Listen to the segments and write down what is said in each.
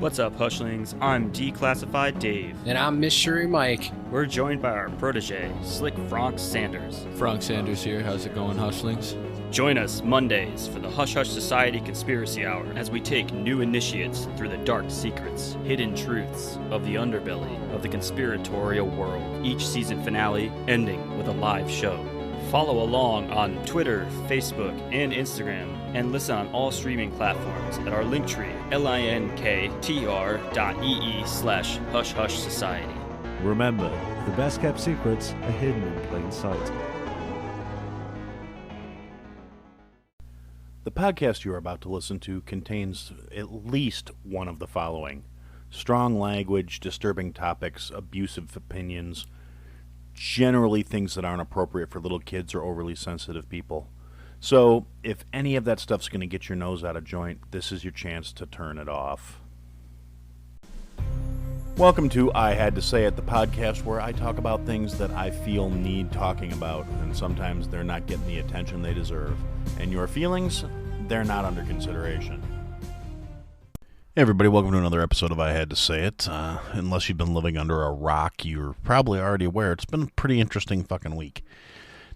What's up, Hushlings? I'm Declassified Dave. And I'm Mystery Mike. We're joined by our protege, Slick Frank Sanders. Frank Sanders here. How's it going, Hushlings? Join us Mondays for the Hush Hush Society Conspiracy Hour as we take new initiates through the dark secrets, hidden truths of the underbelly of the conspiratorial world. Each season finale ending with a live show. Follow along on Twitter, Facebook, and Instagram, and listen on all streaming platforms at our linktree, linktr.ee/Hush Hush Society. Remember, the best kept secrets are hidden in plain sight. The podcast you are about to listen to contains at least one of the following: strong language, disturbing topics, abusive opinions, generally things that aren't appropriate for little kids or overly sensitive people. So, if any of that stuff's going to get your nose out of joint, this is your chance to turn it off. Welcome to I Had to Say It, the podcast where I talk about things that I feel need talking about, and sometimes they're not getting the attention they deserve. And your feelings, they're not under consideration. Hey everybody, welcome to another episode of I Had to Say It. Unless you've been living under a rock, you're probably already aware it's been a pretty interesting fucking week.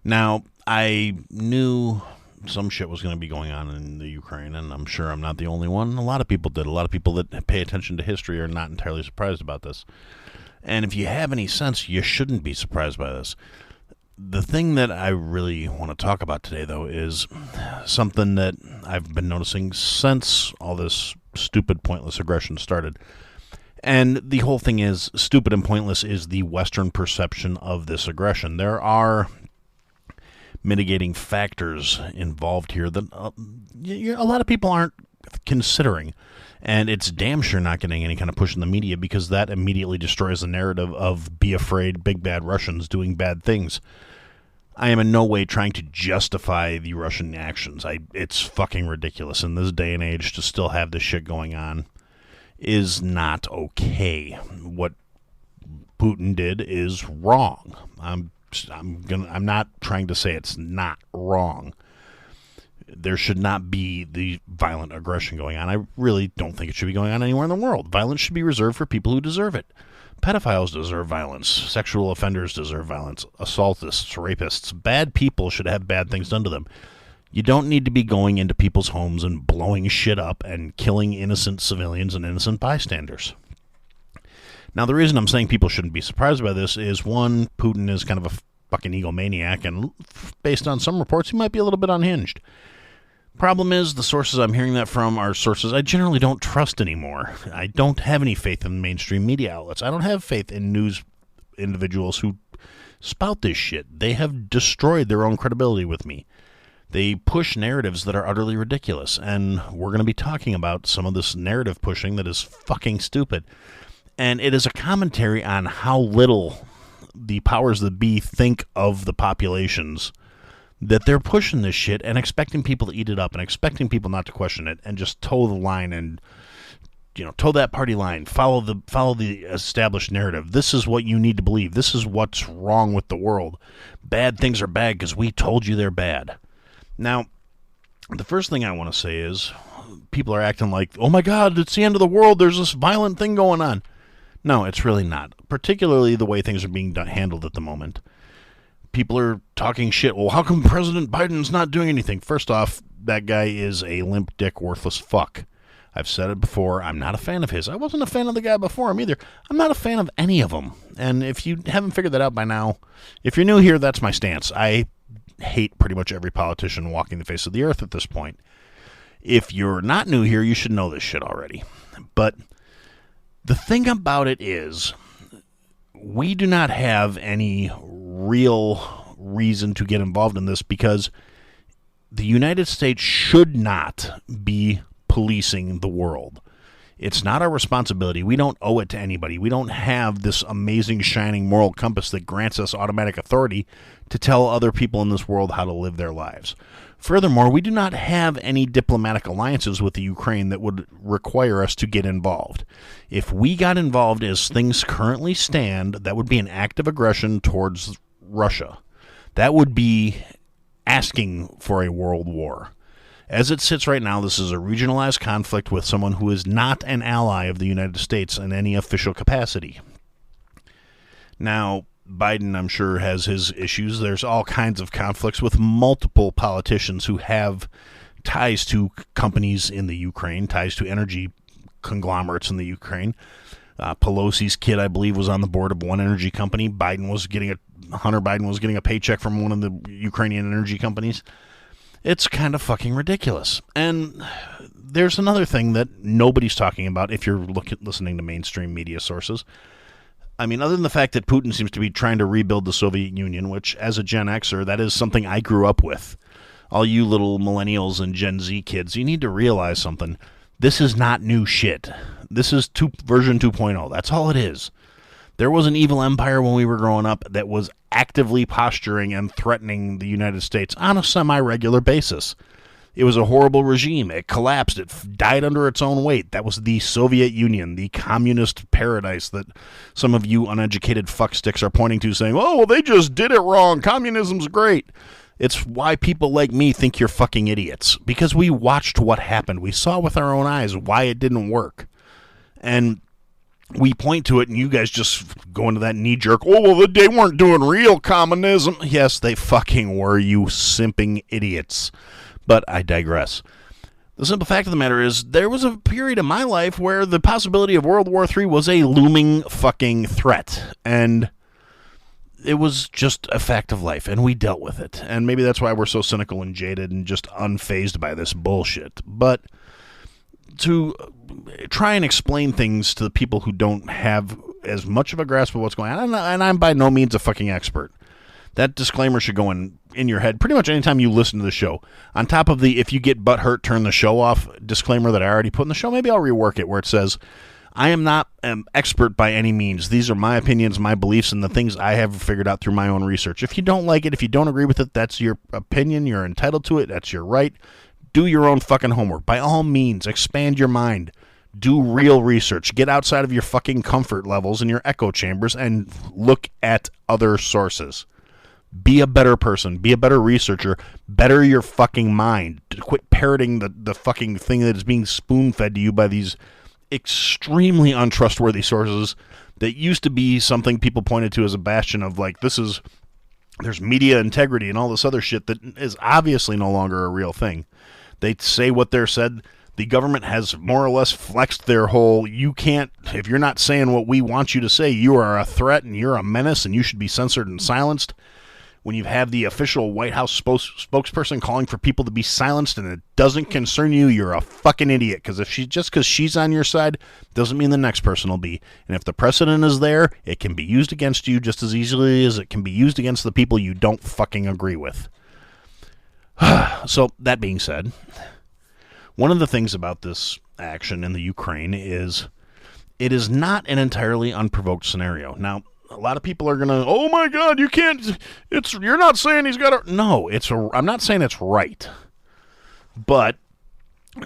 Now, I knew some shit was going to be going on in the Ukraine, and I'm sure I'm not the only one. A lot of people did. A lot of people that pay attention to history are not entirely surprised about this. And if you have any sense, you shouldn't be surprised by this. The thing that I really want to talk about today, though, is something that I've been noticing since all this stupid, pointless aggression started. And the whole thing is, stupid and pointless is the Western perception of this aggression. There are mitigating factors involved here that a lot of people aren't considering. And it's damn sure not getting any kind of push in the media, because that immediately destroys the narrative of be afraid, big bad Russians doing bad things. I am in no way trying to justify the Russian actions. It's fucking ridiculous in this day and age to still have this shit going on is not okay. What Putin did is wrong. I'm not trying to say it's not wrong. There should not be the violent aggression going on. I really don't think it should be going on anywhere in the world. Violence should be reserved for people who deserve it. Pedophiles deserve violence. Sexual offenders deserve violence. Assaultists, rapists, bad people should have bad things done to them. You don't need to be going into people's homes and blowing shit up and killing innocent civilians and innocent bystanders. Now, the reason I'm saying people shouldn't be surprised by this is, one, Putin is kind of a fucking egomaniac, and based on some reports, he might be a little bit unhinged. Problem is, the sources I'm hearing that from are sources I generally don't trust anymore. I don't have any faith in mainstream media outlets. I don't have faith in news individuals who spout this shit. They have destroyed their own credibility with me. They push narratives that are utterly ridiculous, and we're going to be talking about some of this narrative pushing that is fucking stupid. And it is a commentary on how little the powers that be think of the populations, that they're pushing this shit and expecting people to eat it up and expecting people not to question it and just toe the line and, toe that party line, follow the established narrative. This is what you need to believe. This is what's wrong with the world. Bad things are bad because we told you they're bad. Now, the first thing I want to say is people are acting like, oh my God, it's the end of the world. There's this violent thing going on. No, it's really not, particularly the way things are being handled at the moment. People are talking shit. Well, how come President Biden's not doing anything? First off, that guy is a limp dick, worthless fuck. I've said it before. I'm not a fan of his. I wasn't a fan of the guy before him either. I'm not a fan of any of them. And if you haven't figured that out by now, if you're new here, that's my stance. I hate pretty much every politician walking the face of the earth at this point. If you're not new here, you should know this shit already. But the thing about it is, we do not have any real reason to get involved in this, because the United States should not be policing the world. It's not our responsibility. We don't owe it to anybody. We don't have this amazing shining moral compass that grants us automatic authority to tell other people in this world how to live their lives. Furthermore, we do not have any diplomatic alliances with the Ukraine that would require us to get involved. If we got involved as things currently stand, that would be an act of aggression towards Russia. That would be asking for a world war. As it sits right now, this is a regionalized conflict with someone who is not an ally of the United States in any official capacity. Now, Biden, I'm sure, has his issues. There's all kinds of conflicts with multiple politicians who have ties to companies in the Ukraine, ties to energy conglomerates in the Ukraine. Pelosi's kid, I believe, was on the board of one energy company. Hunter Biden was getting a paycheck from one of the Ukrainian energy companies. It's kind of fucking ridiculous. And there's another thing that nobody's talking about if you're listening to mainstream media sources. I mean, other than the fact that Putin seems to be trying to rebuild the Soviet Union, which, as a Gen Xer, that is something I grew up with. All you little millennials and Gen Z kids, you need to realize something. This is not new shit. This is version 2.0. That's all it is. There was an evil empire when we were growing up that was actively posturing and threatening the United States on a semi-regular basis. It was a horrible regime. It collapsed. It died under its own weight. That was the Soviet Union, the communist paradise that some of you uneducated fucksticks are pointing to, saying, oh, well, they just did it wrong. Communism's great. It's why people like me think you're fucking idiots, because we watched what happened. We saw with our own eyes why it didn't work. And we point to it, and you guys just go into that knee-jerk, oh, well, they weren't doing real communism. Yes, they fucking were, you simping idiots. But I digress. The simple fact of the matter is, there was a period in my life where the possibility of World War III was a looming fucking threat. And it was just a fact of life, and we dealt with it. And maybe that's why we're so cynical and jaded and just unfazed by this bullshit. But to try and explain things to the people who don't have as much of a grasp of what's going on, and I'm by no means a fucking expert. That disclaimer should go in your head pretty much anytime you listen to the show. On top of the, if you get butthurt, turn the show off disclaimer that I already put in the show, maybe I'll rework it where it says, I am not an expert by any means. These are my opinions, my beliefs, and the things I have figured out through my own research. If you don't like it, if you don't agree with it, that's your opinion. You're entitled to it. That's your right. Do your own fucking homework. By all means, expand your mind. Do real research. Get outside of your fucking comfort levels and your echo chambers and look at other sources. Be a better person. Be a better researcher. Better your fucking mind. Quit parroting the fucking thing that is being spoon-fed to you by these extremely untrustworthy sources that used to be something people pointed to as a bastion of, like, there's media integrity and all this other shit that is obviously no longer a real thing. They say what they're said. The government has more or less flexed their whole, you can't, if you're not saying what we want you to say, you are a threat and you're a menace and you should be censored and silenced. When you have the official White House spokesperson calling for people to be silenced and it doesn't concern you, you're a fucking idiot. Because just because she's on your side doesn't mean the next person will be. And if the precedent is there, it can be used against you just as easily as it can be used against the people you don't fucking agree with. So, that being said, one of the things about this action in the Ukraine is it is not an entirely unprovoked scenario. Now, a lot of people are going to, oh my God, you can't, you're not saying he's got to, no, I'm not saying it's right. But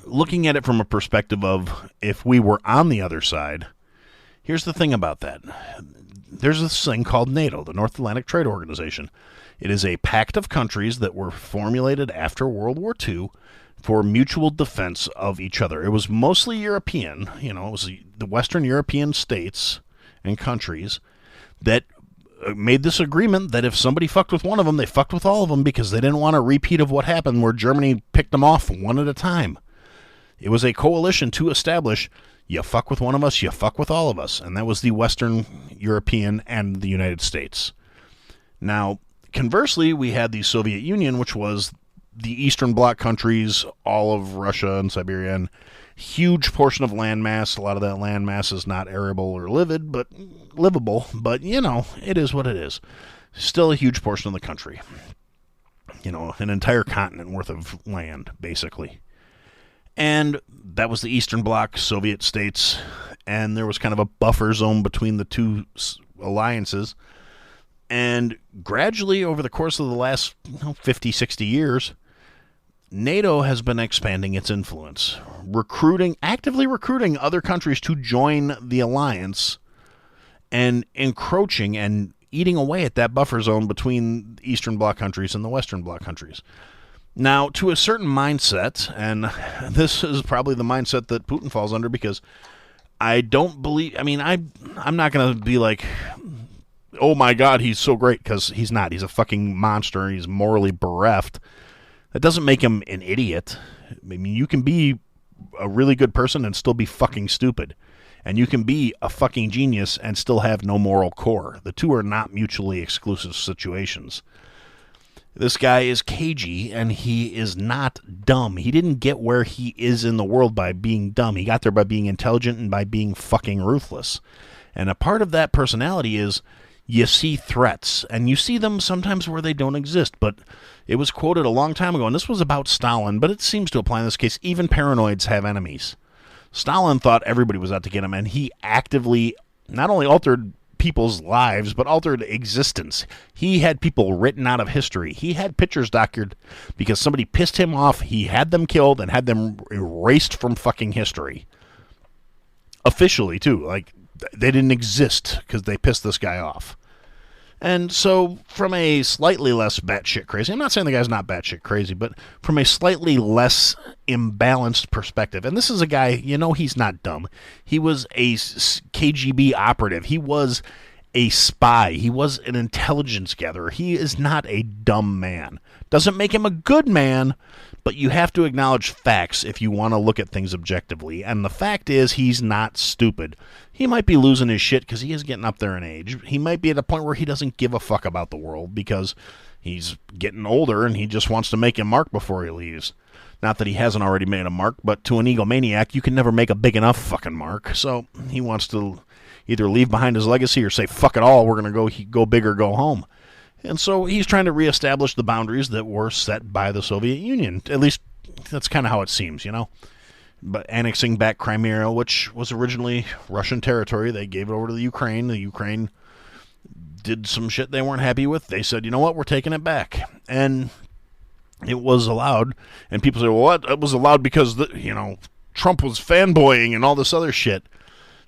looking at it from a perspective of if we were on the other side, here's the thing about that. There's this thing called NATO, the North Atlantic Trade Organization. It is a pact of countries that were formulated after World War II for mutual defense of each other. It was mostly European, it was the Western European states and countries that made this agreement that if somebody fucked with one of them, they fucked with all of them because they didn't want a repeat of what happened where Germany picked them off one at a time. It was a coalition to establish, you fuck with one of us, you fuck with all of us. And that was the Western European and the United States. Now, conversely, we had the Soviet Union, which was the Eastern Bloc countries, all of Russia and Siberia, and huge portion of landmass. A lot of that landmass is not arable or livable, but, it is what it is. Still a huge portion of the country. An entire continent worth of land, basically. And that was the Eastern Bloc, Soviet states, and there was kind of a buffer zone between the two alliances. And gradually, over the course of the last 50, 60 years, NATO has been expanding its influence, actively recruiting other countries to join the alliance and encroaching and eating away at that buffer zone between the Eastern Bloc countries and the Western Bloc countries. Now, to a certain mindset, and this is probably the mindset that Putin falls under, because I don't believe, I mean, I'm not going to be like, oh my God, he's so great, because he's not. He's a fucking monster. He's morally bereft. That doesn't make him an idiot. I mean, you can be a really good person and still be fucking stupid. And you can be a fucking genius and still have no moral core. The two are not mutually exclusive situations. This guy is cagey, and he is not dumb. He didn't get where he is in the world by being dumb. He got there by being intelligent and by being fucking ruthless. And a part of that personality is you see threats, and you see them sometimes where they don't exist. But it was quoted a long time ago, and this was about Stalin, but it seems to apply in this case. Even paranoids have enemies. Stalin thought everybody was out to get him, and he actively not only altered people's lives, but altered existence. He had people written out of history. He had pictures doctored because somebody pissed him off. He had them killed and had them erased from fucking history. Officially, too. Like, they didn't exist because they pissed this guy off. And so, from a slightly less batshit crazy, I'm not saying the guy's not batshit crazy, but from a slightly less imbalanced perspective, and this is a guy, you know, he's not dumb. He was a KGB operative. He was a spy. He was an intelligence gatherer. He is not a dumb man. Doesn't make him a good man, but you have to acknowledge facts if you want to look at things objectively. And the fact is, he's not stupid. He might be losing his shit because he is getting up there in age. He might be at a point where he doesn't give a fuck about the world because he's getting older and he just wants to make a mark before he leaves. Not that he hasn't already made a mark, but to an egomaniac, you can never make a big enough fucking mark. So he wants to either leave behind his legacy or say, fuck it all, we're going to go big or go home. And so he's trying to reestablish the boundaries that were set by the Soviet Union. At least that's kind of how it seems, you know. But annexing back Crimea, which was originally Russian territory, they gave it over to the Ukraine. The Ukraine did some shit they weren't happy with. They said, you know what, we're taking it back. And it was allowed. And people say, well, what? It was allowed because, Trump was fanboying and all this other shit.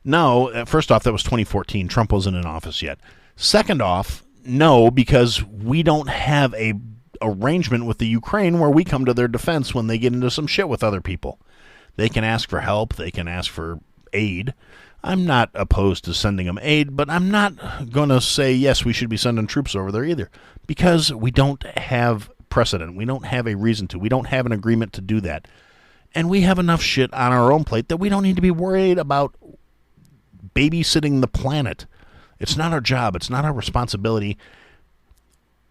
No, first off, that was 2014. Trump wasn't in office yet. Second off, no, because we don't have a arrangement with the Ukraine where we come to their defense when they get into some shit with other people. They can ask for help. They can ask for aid. I'm not opposed to sending them aid, but I'm not going to say, yes, we should be sending troops over there either, because we don't have precedent. We don't have a reason to. We don't have an agreement to do that. And we have enough shit on our own plate that we don't need to be worried about babysitting the planet. It's not our job. It's not our responsibility.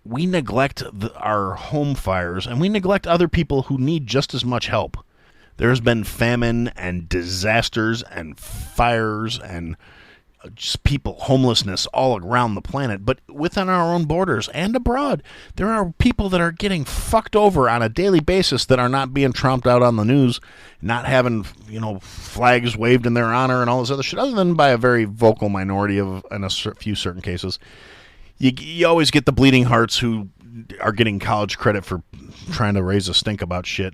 We neglect our home fires, and we neglect other people who need just as much help. There's been famine and disasters and fires and just people, homelessness all around the planet. But within our own borders and abroad, there are people that are getting fucked over on a daily basis that are not being tromped out on the news, not having, flags waved in their honor and all this other shit, other than by a very vocal minority in a few certain cases. You always get the bleeding hearts who are getting college credit for trying to raise a stink about shit,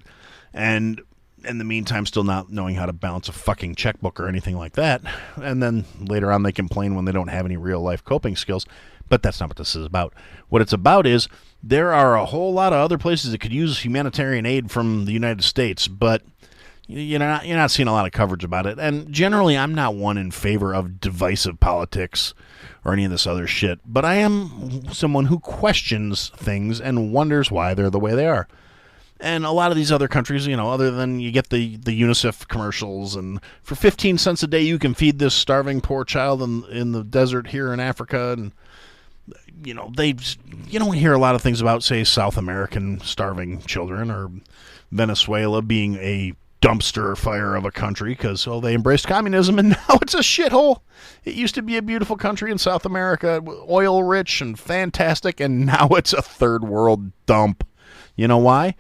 and in the meantime still not knowing how to balance a fucking checkbook or anything like that. And then later on they complain when they don't have any real life coping skills. But that's not what this is about. What it's about is there are a whole lot of other places that could use humanitarian aid from the United States, but you're not seeing a lot of coverage about it. And generally I'm not one in favor of divisive politics or any of this other shit, but I am someone who questions things and wonders why they're the way they are. And a lot of these other countries, other than you get the UNICEF commercials, and for 15 cents a day you can feed this starving poor child in the desert here in Africa, and you don't hear a lot of things about, say, South American starving children, or Venezuela being a dumpster fire of a country because they embraced communism and now it's a shithole. It used to be a beautiful country in South America, oil rich and fantastic, and now it's a third world dump. You know why?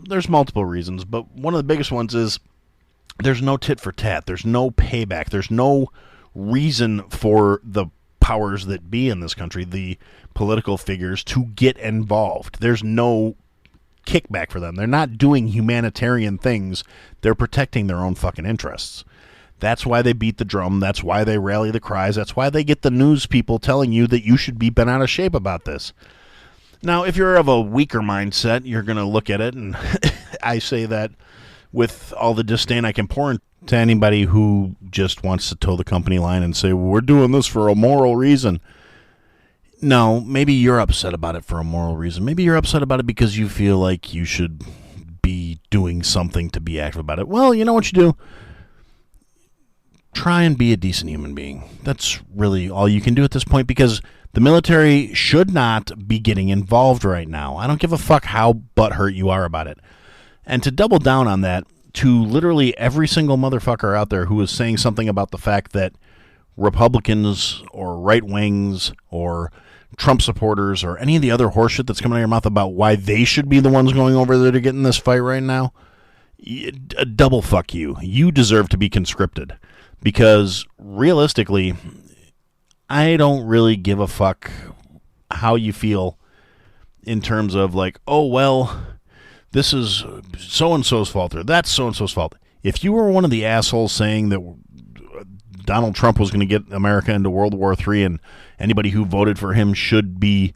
There's multiple reasons, but one of the biggest ones is there's no tit for tat. There's no payback. There's no reason for the powers that be in this country, the political figures, to get involved. There's no kickback for them. They're not doing humanitarian things. They're protecting their own fucking interests. That's why they beat the drum. That's why they rally the cries. That's why they get the news people telling you that you should be bent out of shape about this. Now, if you're of a weaker mindset, you're going to look at it, and I say that with all the disdain I can pour into anybody who just wants to toe the company line and say, well, we're doing this for a moral reason. No, maybe you're upset about it for a moral reason. Maybe you're upset about it because you feel like you should be doing something to be active about it. Well, you know what you do? Try and be a decent human being. That's really all you can do at this point, because the military should not be getting involved right now. I don't give a fuck how butthurt you are about it. And to double down on that, to literally every single motherfucker out there who is saying something about the fact that Republicans or right wings or Trump supporters or any of the other horseshit that's coming out of your mouth about why they should be the ones going over there to get in this fight right now, a double fuck you. You deserve to be conscripted. Because realistically, I don't really give a fuck how you feel in terms of like, oh, well, this is so-and-so's fault or that's so-and-so's fault. If you were one of the assholes saying that Donald Trump was going to get America into World War III and anybody who voted for him should be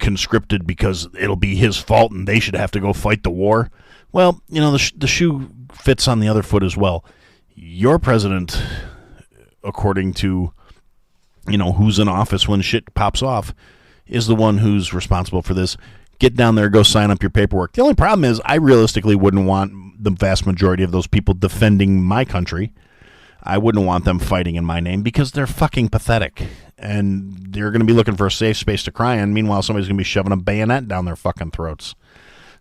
conscripted because it'll be his fault and they should have to go fight the war, well, you know, the shoe fits on the other foot as well. Your president, according to, you know, who's in office when shit pops off, is the one who's responsible for this. Get down there, go sign up your paperwork. The only problem is I realistically wouldn't want the vast majority of those people defending my country. I wouldn't want them fighting in my name because they're fucking pathetic. And they're going to be looking for a safe space to cry in. Meanwhile, somebody's going to be shoving a bayonet down their fucking throats.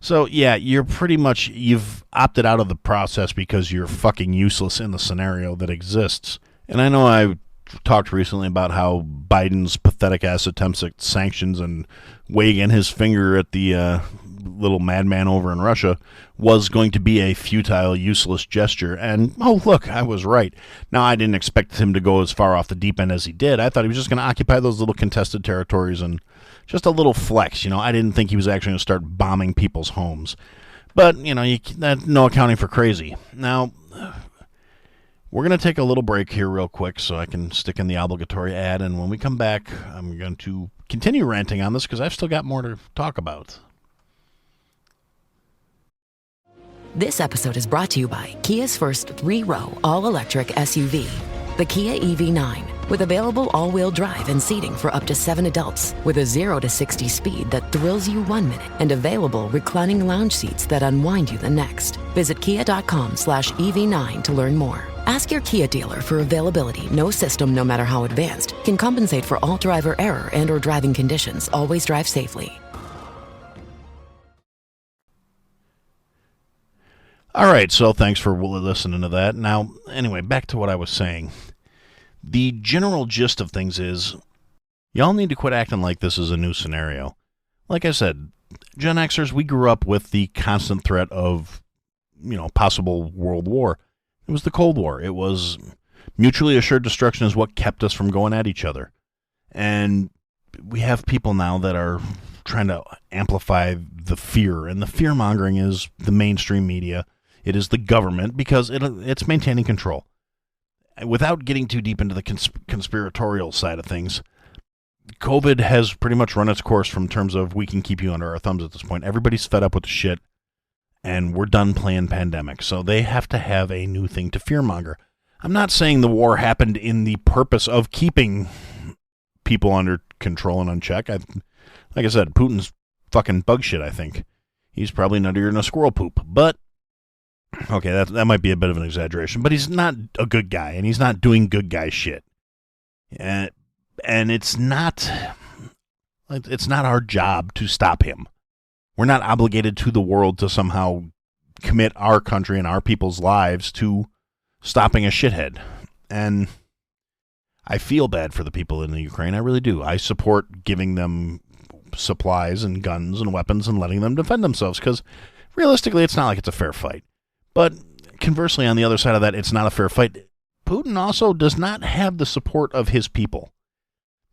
So, yeah, you've opted out of the process because you're fucking useless in the scenario that exists. And I know I talked recently about how Biden's pathetic ass attempts at sanctions and wagging his finger at the little madman over in Russia was going to be a futile, useless gesture. And, oh, look, I was right. Now, I didn't expect him to go as far off the deep end as he did. I thought he was just going to occupy those little contested territories and just a little flex, you know. I didn't think he was actually going to start bombing people's homes. But, you know, no accounting for crazy. Now, we're going to take a little break here real quick so I can stick in the obligatory ad. And when we come back, I'm going to continue ranting on this because I've still got more to talk about. This episode is brought to you by Kia's first 3-row all-electric SUV, the Kia EV9. With available all-wheel drive and seating for up to 7 adults, with a 0 to 60 speed that thrills you 1 minute, and available reclining lounge seats that unwind you the next. Visit kia.com/EV9 to learn more. Ask your Kia dealer for availability. No system, no matter how advanced, can compensate for all driver error and or driving conditions. Always drive safely. All right, so thanks for listening to that. Now, anyway, back to what I was saying. The general gist of things is, y'all need to quit acting like this is a new scenario. Like I said, Gen Xers, we grew up with the constant threat of, you know, possible world war. It was the Cold War. It was mutually assured destruction is what kept us from going at each other. And we have people now that are trying to amplify the fear, and the fear-mongering is the mainstream media. It is the government because it's maintaining control. Without getting too deep into the conspiratorial side of things, COVID has pretty much run its course from terms of we can keep you under our thumbs at this point. Everybody's fed up with the shit, and we're done playing pandemic. So they have to have a new thing to fearmonger. I'm not saying the war happened in the purpose of keeping people under control and uncheck. Like I said, Putin's fucking bug shit, I think. He's probably nuttier than a squirrel poop. But, okay, that might be a bit of an exaggeration. But he's not a good guy, and he's not doing good guy shit. And it's not our job to stop him. We're not obligated to the world to somehow commit our country and our people's lives to stopping a shithead. And I feel bad for the people in the Ukraine. I really do. I support giving them supplies and guns and weapons and letting them defend themselves because realistically it's not like it's a fair fight. But conversely, on the other side of that, it's not a fair fight. Putin also does not have the support of his people.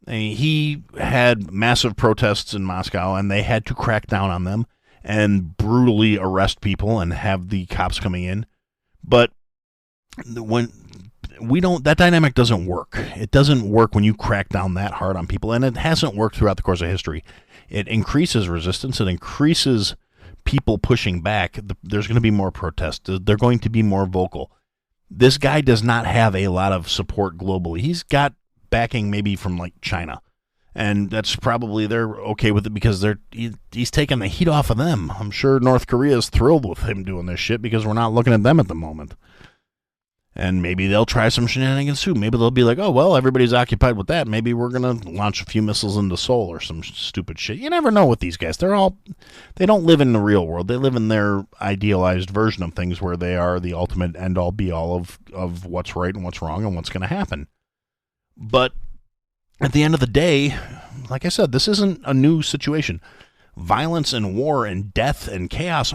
He had massive protests in Moscow, and they had to crack down on them and brutally arrest people and have the cops coming in. But that dynamic doesn't work. It doesn't work when you crack down that hard on people, and it hasn't worked throughout the course of history. it increases resistance. It increases people pushing back. There's going to be more protests. They're going to be more vocal. This guy does not have a lot of support globally. He's got backing maybe from like China. And that's probably, they're okay with it because he's taking the heat off of them. I'm sure North Korea is thrilled with him doing this shit because we're not looking at them at the moment. And maybe they'll try some shenanigans too. Maybe they'll be like, oh, well, everybody's occupied with that. Maybe we're going to launch a few missiles into Seoul or some stupid shit. You never know with these guys. They don't live in the real world. They live in their idealized version of things where they are the ultimate end-all, be-all of what's right and what's wrong and what's going to happen. But at the end of the day, like I said, this isn't a new situation. Violence and war and death and chaos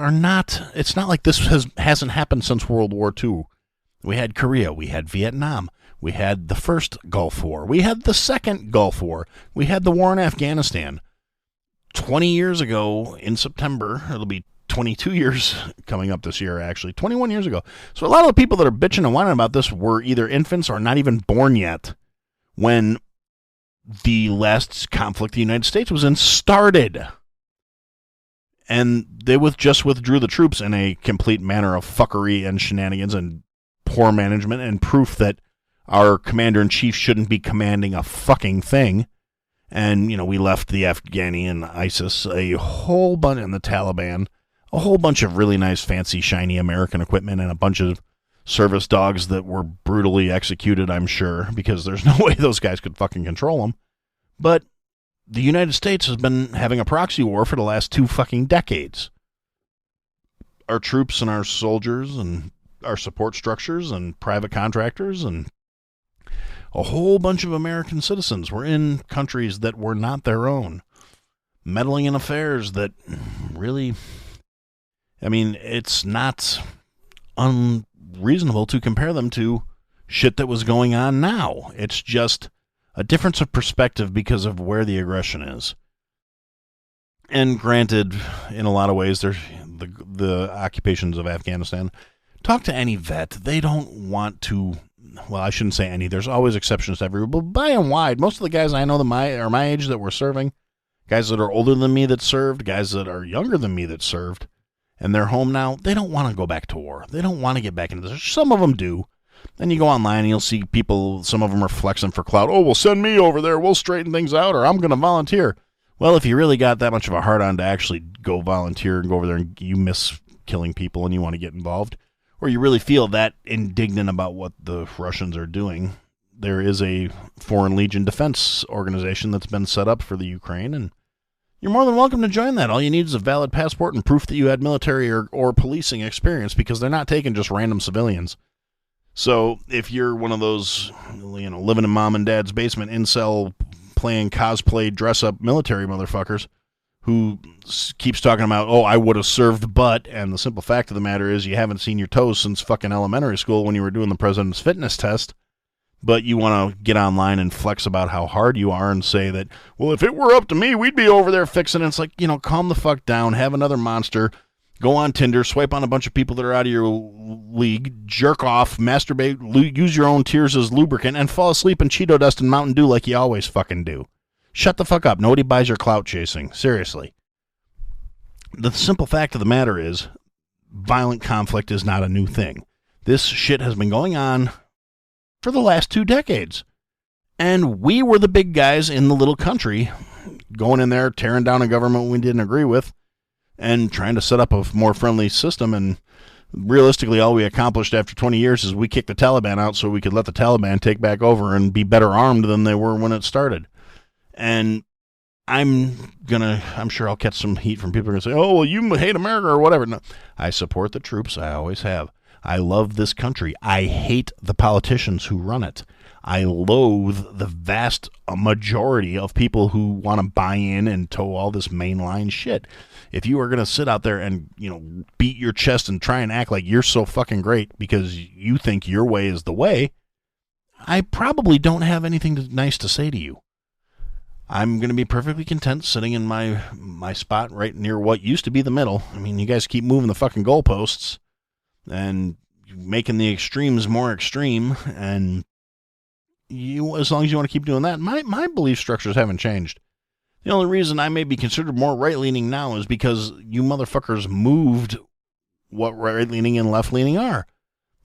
it's not like this hasn't happened since World War II. We had Korea, we had Vietnam, we had the first Gulf War, we had the second Gulf War, we had the war in Afghanistan. 20 years ago in September, it'll be 22 years coming up this year, actually, 21 years ago. So a lot of the people that are bitching and whining about this were either infants or not even born yet when the last conflict the United States was in started. And they just withdrew the troops in a complete manner of fuckery and shenanigans and poor management and proof that our commander-in-chief shouldn't be commanding a fucking thing. And, we left the Afghani and ISIS and the Taliban, a whole bunch of really nice, fancy, shiny American equipment and a bunch of service dogs that were brutally executed, I'm sure, because there's no way those guys could fucking control them. But the United States has been having a proxy war for the last 2 fucking decades. Our troops and our soldiers and our support structures and private contractors and a whole bunch of American citizens were in countries that were not their own, meddling in affairs that really, it's not unreasonable to compare them to shit that was going on now. It's just a difference of perspective because of where the aggression is. And granted, in a lot of ways, there's the occupations of Afghanistan. Talk to any vet. They don't want to, well, I shouldn't say any. There's always exceptions to every rule. But by and wide, most of the guys I know that are my age that were serving, guys that are older than me that served, guys that are younger than me that served, and they're home now, they don't want to go back to war. They don't want to get back into this. Some of them do. Then you go online and you'll see people, some of them are flexing for clout. Oh, well, send me over there. We'll straighten things out, or I'm going to volunteer. Well, if you really got that much of a hard-on to actually go volunteer and go over there and you miss killing people and you want to get involved, or you really feel that indignant about what the Russians are doing, there is a Foreign Legion defense organization that's been set up for the Ukraine, and you're more than welcome to join that. All you need is a valid passport and proof that you had military or policing experience, because they're not taking just random civilians. So if you're one of those, living in mom and dad's basement, incel, playing cosplay, dress-up military motherfuckers who keeps talking about, oh, I would have served, but, and the simple fact of the matter is you haven't seen your toes since fucking elementary school when you were doing the president's fitness test, but you want to get online and flex about how hard you are and say that, well, if it were up to me, we'd be over there fixing it. It's like, calm the fuck down, have another monster, go on Tinder, swipe on a bunch of people that are out of your league, jerk off, masturbate, use your own tears as lubricant, and fall asleep in Cheeto dust and Mountain Dew like you always fucking do. Shut the fuck up. Nobody buys your clout chasing. Seriously. The simple fact of the matter is, violent conflict is not a new thing. This shit has been going on for the last 2 decades. And we were the big guys in the little country, going in there, tearing down a government we didn't agree with, and trying to set up a more friendly system. And realistically, all we accomplished after 20 years is we kicked the Taliban out so we could let the Taliban take back over and be better armed than they were when it started. And I'm sure I'll catch some heat from people who are going to say, oh, well, you hate America or whatever. No, I support the troops. I always have. I love this country. I hate the politicians who run it. I loathe the vast majority of people who want to buy in and toe all this mainline shit. If you are going to sit out there and, beat your chest and try and act like you're so fucking great because you think your way is the way, I probably don't have anything nice to say to you. I'm going to be perfectly content sitting in my spot right near what used to be the middle. I mean, you guys keep moving the fucking goalposts and making the extremes more extreme, and as long as you want to keep doing that, my belief structures haven't changed. The only reason I may be considered more right-leaning now is because you motherfuckers moved what right-leaning and left-leaning are.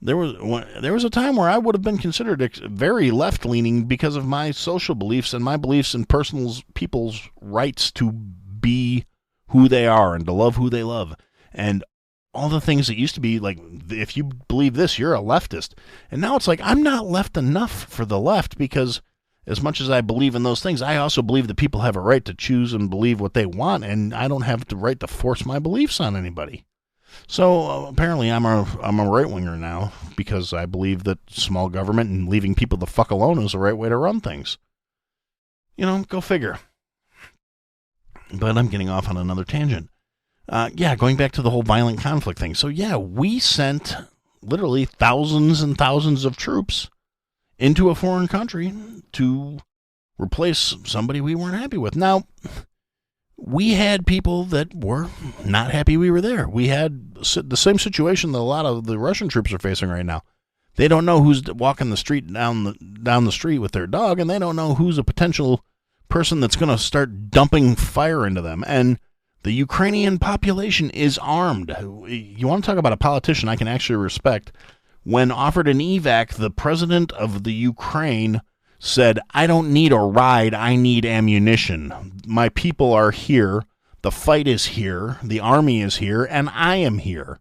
There was a time where I would have been considered very left-leaning because of my social beliefs and my beliefs in people's rights to be who they are and to love who they love. And all the things that used to be like, if you believe this, you're a leftist. And now it's like, I'm not left enough for the left, because as much as I believe in those things, I also believe that people have a right to choose and believe what they want, and I don't have the right to force my beliefs on anybody. So apparently I'm a right-winger now, because I believe that small government and leaving people the fuck alone is the right way to run things. You know, go figure. But I'm getting off on another tangent. Going back to the whole violent conflict thing. So yeah, we sent literally thousands and thousands of troops into a foreign country to replace somebody we weren't happy with. Now, we had people that were not happy we were there. We had the same situation that a lot of the Russian troops are facing right now. They don't know who's walking the street down the street with their dog, and they don't know who's a potential person that's going to start dumping fire into them. And the Ukrainian population is armed. You want to talk about a politician I can actually respect? When offered an evac, the president of the Ukraine said, "I don't need a ride, I need ammunition. My people are here, the fight is here, the army is here, and I am here."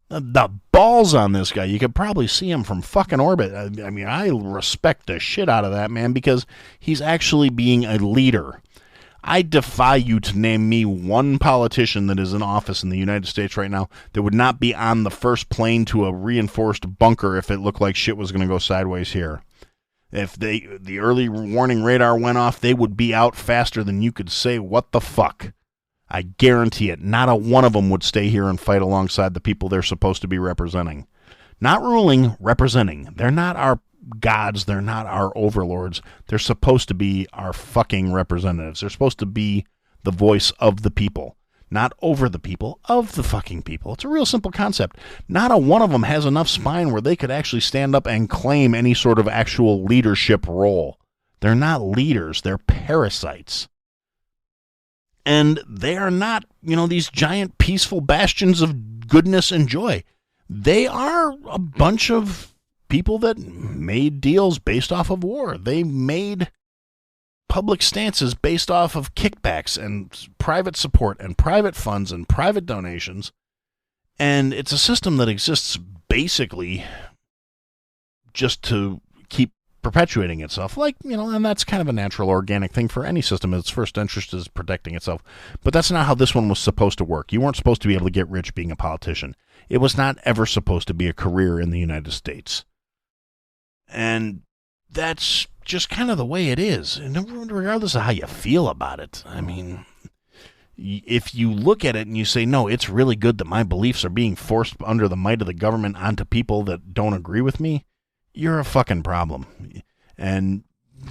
The balls on this guy, you could probably see him from fucking orbit. I mean, I respect the shit out of that man, because he's actually being a leader. I defy you to name me one politician that is in office in the United States right now that would not be on the first plane to a reinforced bunker if it looked like shit was going to go sideways here. If the early warning radar went off, they would be out faster than you could say what the fuck. I guarantee it. Not a one of them would stay here and fight alongside the people they're supposed to be representing. Not ruling, representing. They're not our gods, they're not our overlords. They're supposed to be our fucking representatives. They're supposed to be the voice of the people. Not over the people, of the fucking people. It's a real simple concept. Not a one of them has enough spine where they could actually stand up and claim any sort of actual leadership role. They're not leaders, they're parasites. And they are not, these giant peaceful bastions of goodness and joy. They are a bunch of people that made deals based off of war. They made public stances based off of kickbacks and private support and private funds and private donations. And it's a system that exists basically just to keep perpetuating itself. And that's kind of a natural organic thing for any system. Its first interest is protecting itself. But that's not how this one was supposed to work. You weren't supposed to be able to get rich being a politician. It was not ever supposed to be a career in the United States. And that's just kind of the way it is, and regardless of how you feel about it. I mean, if you look at it and you say, no, it's really good that my beliefs are being forced under the might of the government onto people that don't agree with me, you're a fucking problem. And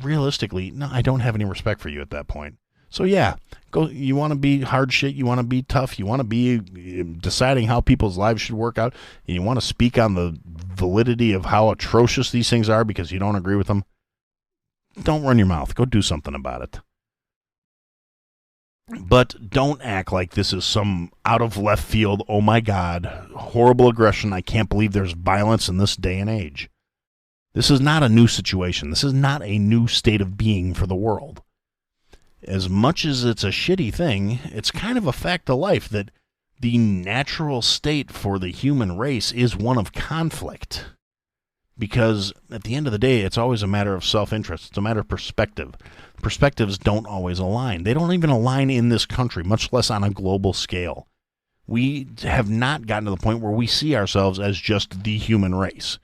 realistically, no, I don't have any respect for you at that point. So yeah, go. You want to be hard shit, you want to be tough, you want to be deciding how people's lives should work out, and you want to speak on the validity of how atrocious these things are because you don't agree with them. Don't run your mouth. Go do something about it. But don't act like this is some out of left field, oh my God, horrible aggression, I can't believe there's violence in this day and age. This is not a new situation. This is not a new state of being for the world. As much as it's a shitty thing, it's kind of a fact of life that the natural state for the human race is one of conflict. Because at the end of the day, it's always a matter of self-interest. It's a matter of perspective. Perspectives don't always align. They don't even align in this country, much less on a global scale. We have not gotten to the point where we see ourselves as just the human race.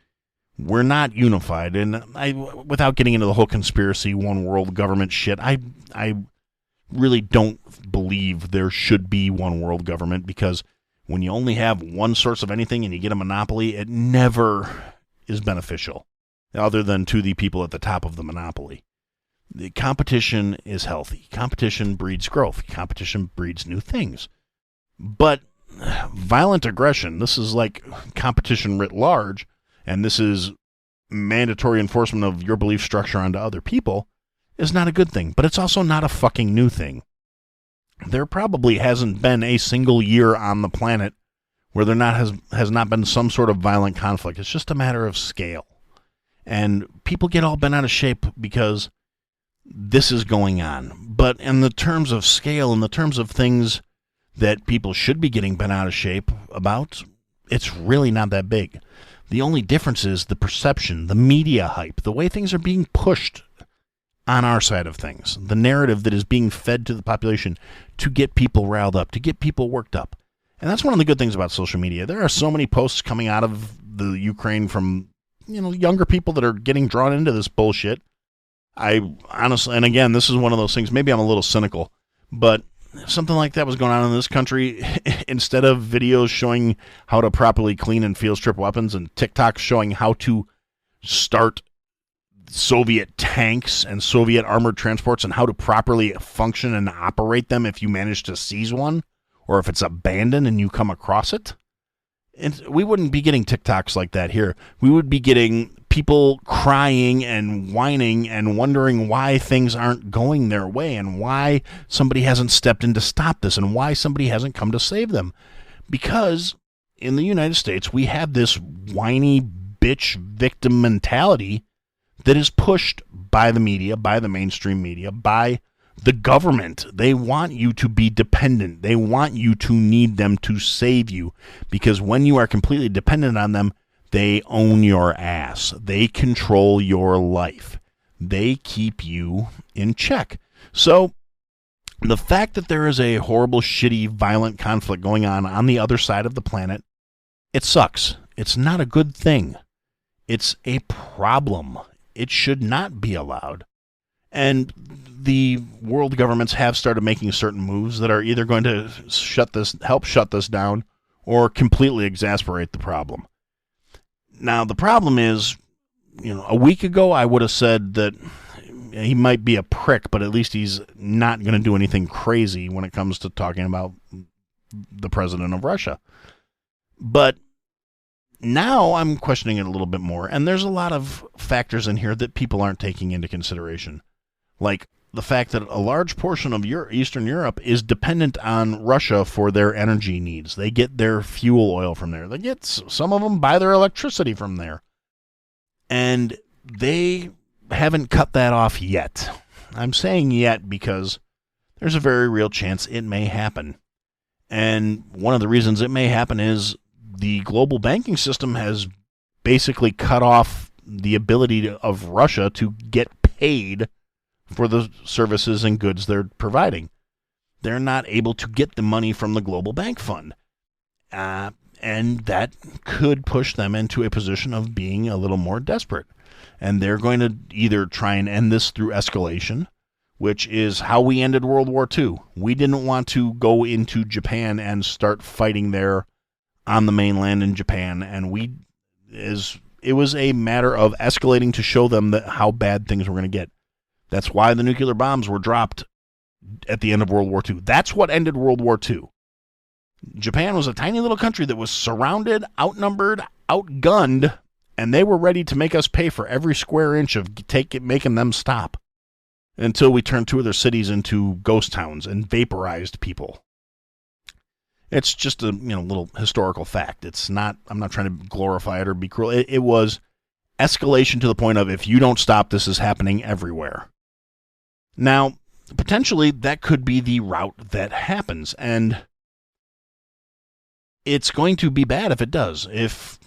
We're not unified. And without getting into the whole conspiracy, one world government shit, I really don't believe there should be one world government, because when you only have one source of anything and you get a monopoly, it never is beneficial, other than to the people at the top of the monopoly. The competition is healthy. Competition breeds growth. Competition breeds new things. But violent aggression, this is like competition writ large, and this is mandatory enforcement of your belief structure onto other people, is not a good thing. But it's also not a fucking new thing. there probably hasn't been a single year on the planet where there has not been some sort of violent conflict. It's just a matter of scale. And people get all bent out of shape because this is going on. But in the terms of scale, in the terms of things that people should be getting bent out of shape about, it's really not that big. The only difference is the perception, the media hype, the way things are being pushed on our side of things, the narrative that is being fed to the population to get people riled up, to get people worked up. And that's one of the good things about social media. There are so many posts coming out of the Ukraine from, younger people that are getting drawn into this bullshit. I honestly, and again, this is one of those things, maybe I'm a little cynical, but if something like that was going on in this country, instead of videos showing how to properly clean and field strip weapons and TikTok showing how to start Soviet tanks and Soviet armored transports and how to properly function and operate them if you manage to seize one, or if it's abandoned and you come across it. And we wouldn't be getting TikToks like that here. We would be getting people crying and whining and wondering why things aren't going their way and why somebody hasn't stepped in to stop this and why somebody hasn't come to save them. Because in the United States, we have this whiny bitch victim mentality that is pushed by the media, by the mainstream media, by the government. They want you to be dependent. They want you to need them to save you, because when you are completely dependent on them, they own your ass. They control your life. They keep you in check. So the fact that there is a horrible, shitty, violent conflict going on the other side of the planet, it sucks. It's not a good thing. It's a problem. It should not be allowed. And the world governments have started making certain moves that are either going to help shut this down or completely exasperate the problem. Now, the problem is, a week ago I would have said that he might be a prick, but at least he's not going to do anything crazy when it comes to talking about the president of Russia. But now I'm questioning it a little bit more, and there's a lot of factors in here that people aren't taking into consideration. Like the fact that a large portion of Eastern Europe is dependent on Russia for their energy needs. They get their fuel oil from there. Some of them buy their electricity from there. And they haven't cut that off yet. I'm saying yet because there's a very real chance it may happen. And one of the reasons it may happen is the global banking system has basically cut off the ability of Russia to get paid for the services and goods they're providing. They're not able to get the money from the global bank fund. And that could push them into a position of being a little more desperate. And they're going to either try and end this through escalation, which is how we ended World War II. We didn't want to go into Japan and start fighting there on the mainland in Japan, and it was a matter of escalating to show them how bad things were going to get. That's why the nuclear bombs were dropped at the end of World War II. That's what ended World War II. Japan was a tiny little country that was surrounded, outnumbered, outgunned, and they were ready to make us pay for every square inch of making them stop until we turned two of their cities into ghost towns and vaporized people. It's just a little historical fact. I'm not trying to glorify it or be cruel. It was escalation to the point of, if you don't stop, this is happening everywhere. Now, potentially, that could be the route that happens, and it's going to be bad if it does. If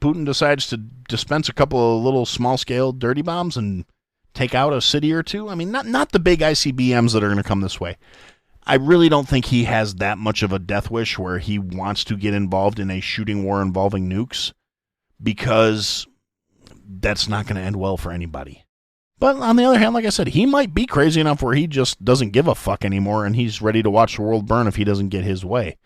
Putin decides to dispense a couple of little small-scale dirty bombs and take out a city or two, not the big ICBMs that are going to come this way. I really don't think he has that much of a death wish where he wants to get involved in a shooting war involving nukes, because that's not going to end well for anybody. But on the other hand, like I said, he might be crazy enough where he just doesn't give a fuck anymore and he's ready to watch the world burn if he doesn't get his way.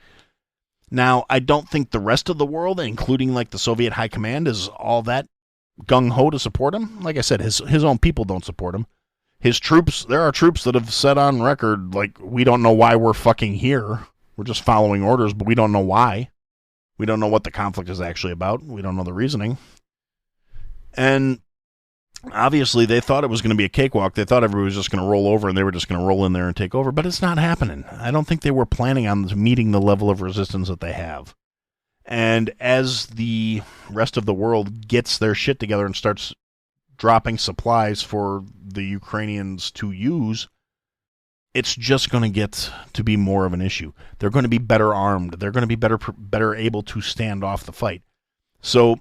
Now, I don't think the rest of the world, including like the Soviet high command, is all that gung-ho to support him. Like I said, his own people don't support him. His troops, there are troops that have said on record, like, we don't know why we're fucking here. We're just following orders, but we don't know why. We don't know what the conflict is actually about. We don't know the reasoning. And Obviously, they thought it was going to be a cakewalk. They thought everybody was just going to roll over and they were just going to roll in there and take over, but it's not happening. I don't think they were planning on meeting the level of resistance that they have. And as the rest of the world gets their shit together and starts dropping supplies for the Ukrainians to use, it's just going to get to be more of an issue. They're going to be better armed. They're going to be better able to stand off the fight. So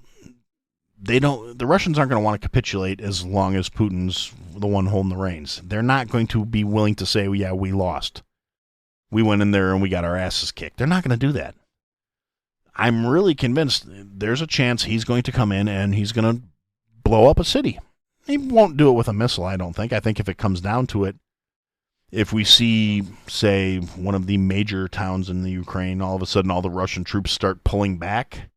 the Russians aren't going to want to capitulate as long as Putin's the one holding the reins. They're not going to be willing to say, yeah, we lost. We went in there and we got our asses kicked. They're not going to do that. I'm really convinced there's a chance he's going to come in and he's going to blow up a city. He won't do it with a missile, I don't think. I think if it comes down to it, if we see, say, one of the major towns in the Ukraine, all of a sudden all the Russian troops start pulling back,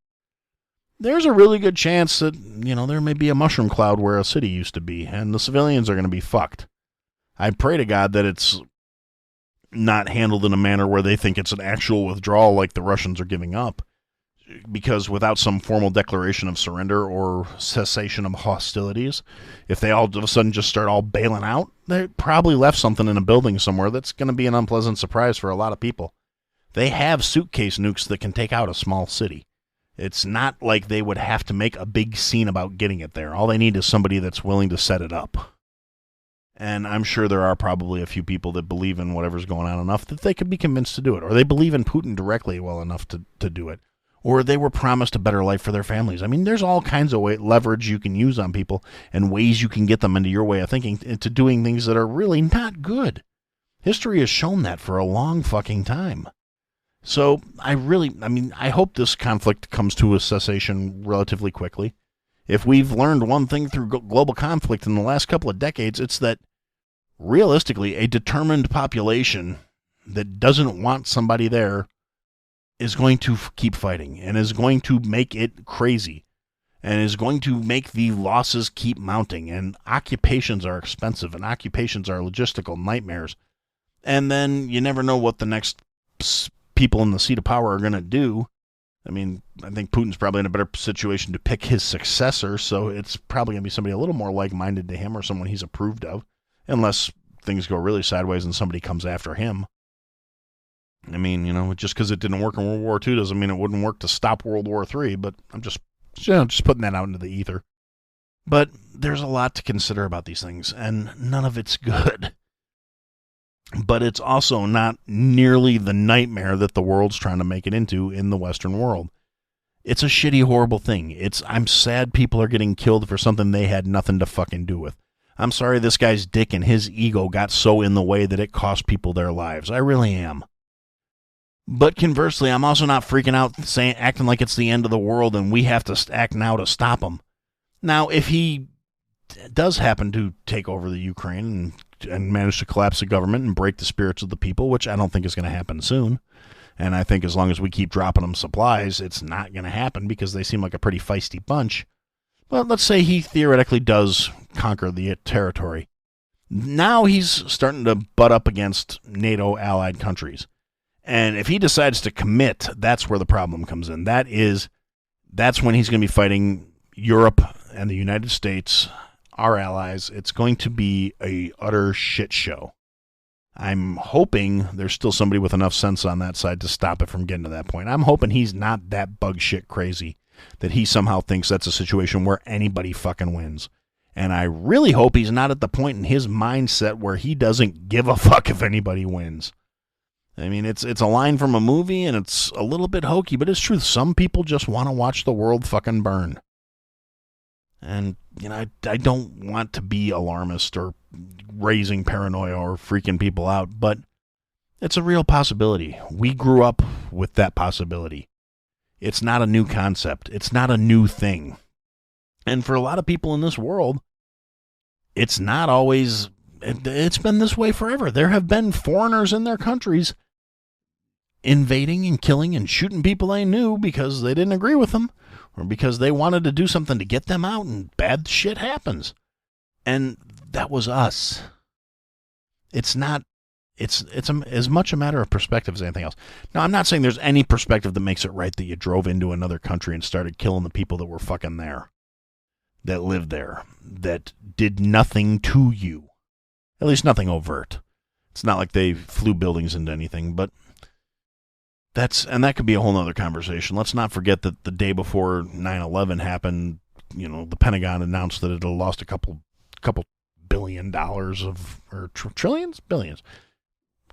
there's a really good chance that, there may be a mushroom cloud where a city used to be, and the civilians are going to be fucked. I pray to God that it's not handled in a manner where they think it's an actual withdrawal like the Russians are giving up, because without some formal declaration of surrender or cessation of hostilities, if they all of a sudden just start all bailing out, they probably left something in a building somewhere that's going to be an unpleasant surprise for a lot of people. They have suitcase nukes that can take out a small city. It's not like they would have to make a big scene about getting it there. All they need is somebody that's willing to set it up. And I'm sure there are probably a few people that believe in whatever's going on enough that they could be convinced to do it. Or they believe in Putin directly well enough to do it. Or they were promised a better life for their families. I mean, there's all kinds of leverage you can use on people and ways you can get them into your way of thinking, into doing things that are really not good. History has shown that for a long fucking time. So I hope this conflict comes to a cessation relatively quickly. If we've learned one thing through global conflict in the last couple of decades, it's that realistically, a determined population that doesn't want somebody there is going to keep fighting and is going to make it crazy and is going to make the losses keep mounting. And occupations are expensive and occupations are logistical nightmares. And then you never know what the next people in the seat of power are going to do. I mean, I think Putin's probably in a better situation to pick his successor, so it's probably going to be somebody a little more like-minded to him or someone he's approved of, unless things go really sideways and somebody comes after him. I mean, just because it didn't work in World War II doesn't mean it wouldn't work to stop World War III, but I'm just putting that out into the ether. But there's a lot to consider about these things, and none of it's good. But it's also not nearly the nightmare that the world's trying to make it into in the Western world. It's a shitty, horrible thing. I'm sad people are getting killed for something they had nothing to fucking do with. I'm sorry this guy's dick and his ego got so in the way that it cost people their lives. I really am. But conversely, I'm also not freaking out, acting like it's the end of the world and we have to act now to stop him. Now, if he does happen to take over the Ukraine and manage to collapse the government and break the spirits of the people, which I don't think is going to happen soon, and I think as long as we keep dropping them supplies, it's not going to happen because they seem like a pretty feisty bunch. Well, let's say he theoretically does conquer the territory. Now he's starting to butt up against NATO allied countries. And if he decides to commit, that's where the problem comes in. That's when he's going to be fighting Europe and the United States, our allies. It's going to be a utter shit show. I'm hoping there's still somebody with enough sense on that side to stop it from getting to that point. I'm hoping he's not that bug shit crazy that he somehow thinks that's a situation where anybody fucking wins. And I really hope he's not at the point in his mindset where he doesn't give a fuck if anybody wins. I mean, it's a line from a movie, and it's a little bit hokey, but it's true. Some people just want to watch the world fucking burn. And, I don't want to be alarmist or raising paranoia or freaking people out, but it's a real possibility. We grew up with that possibility. It's not a new concept. It's not a new thing. And for a lot of people in this world, it's not always... It's been this way forever. There have been foreigners in their countries invading and killing and shooting people they knew because they didn't agree with them or because they wanted to do something to get them out, and bad shit happens. And that was us. It's as much a matter of perspective as anything else. Now, I'm not saying there's any perspective that makes it right that you drove into another country and started killing the people that were fucking there. that live there that did nothing to you. At least nothing overt. It's not like they flew buildings into anything, but that could be a whole nother conversation. Let's not forget that the day before 9/11 happened, the Pentagon announced that it had lost a couple $1 billion billions.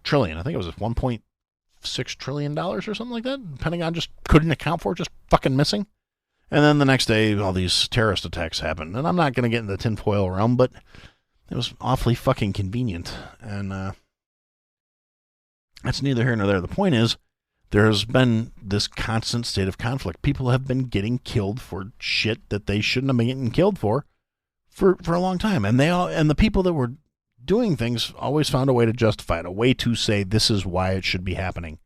Trillion. I think it was $1.6 trillion or something like that. The Pentagon just couldn't account for it, just fucking missing. And then the next day, all these terrorist attacks happened. And I'm not going to get into the tinfoil realm, but it was awfully fucking convenient. And that's neither here nor there. The point is, there has been this constant state of conflict. People have been getting killed for shit that they shouldn't have been getting killed for a long time. And the people that were doing things always found a way to justify it, a way to say this is why it should be happening.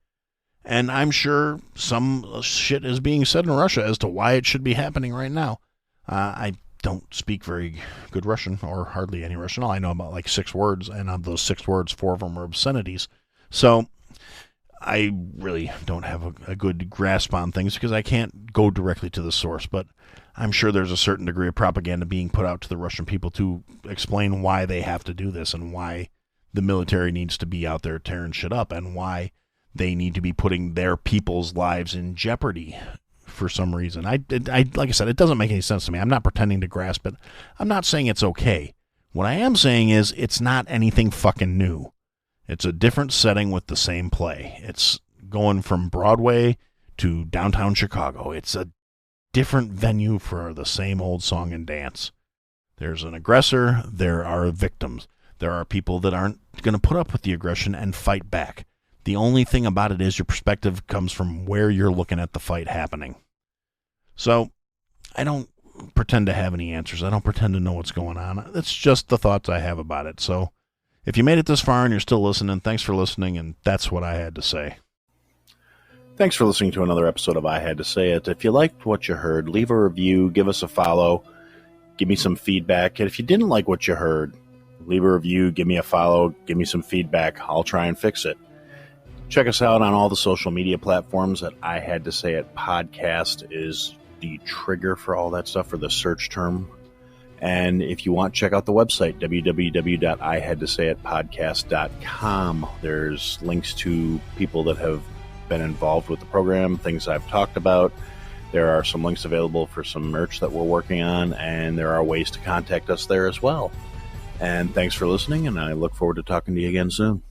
And I'm sure some shit is being said in Russia as to why it should be happening right now. I don't speak very good Russian, or hardly any Russian. All I know about like 6 words, and of those 6 words, 4 of them are obscenities. So I really don't have a good grasp on things because I can't go directly to the source. But I'm sure there's a certain degree of propaganda being put out to the Russian people to explain why they have to do this and why the military needs to be out there tearing shit up and why they need to be putting their people's lives in jeopardy for some reason. I like I said, it doesn't make any sense to me. I'm not pretending to grasp it. I'm not saying it's okay. What I am saying is it's not anything fucking new. It's a different setting with the same play. It's going from Broadway to downtown Chicago. It's a different venue for the same old song and dance. There's an aggressor. There are victims. There are people that aren't going to put up with the aggression and fight back. The only thing about it is your perspective comes from where you're looking at the fight happening. So I don't pretend to have any answers. I don't pretend to know what's going on. It's just the thoughts I have about it. So if you made it this far and you're still listening, thanks for listening, and that's what I had to say. Thanks for listening to another episode of I Had to Say It. If you liked what you heard, leave a review, give us a follow, give me some feedback. And if you didn't like what you heard, leave a review, give me a follow, give me some feedback. I'll try and fix it. Check us out on all the social media platforms at I Had to Say It Podcast is the trigger for all that stuff, for the search term. And if you want, check out the website, www.ihadtosayitpodcast.com. There's links to people that have been involved with the program, things I've talked about. There are some links available for some merch that we're working on, and there are ways to contact us there as well. And thanks for listening, and I look forward to talking to you again soon.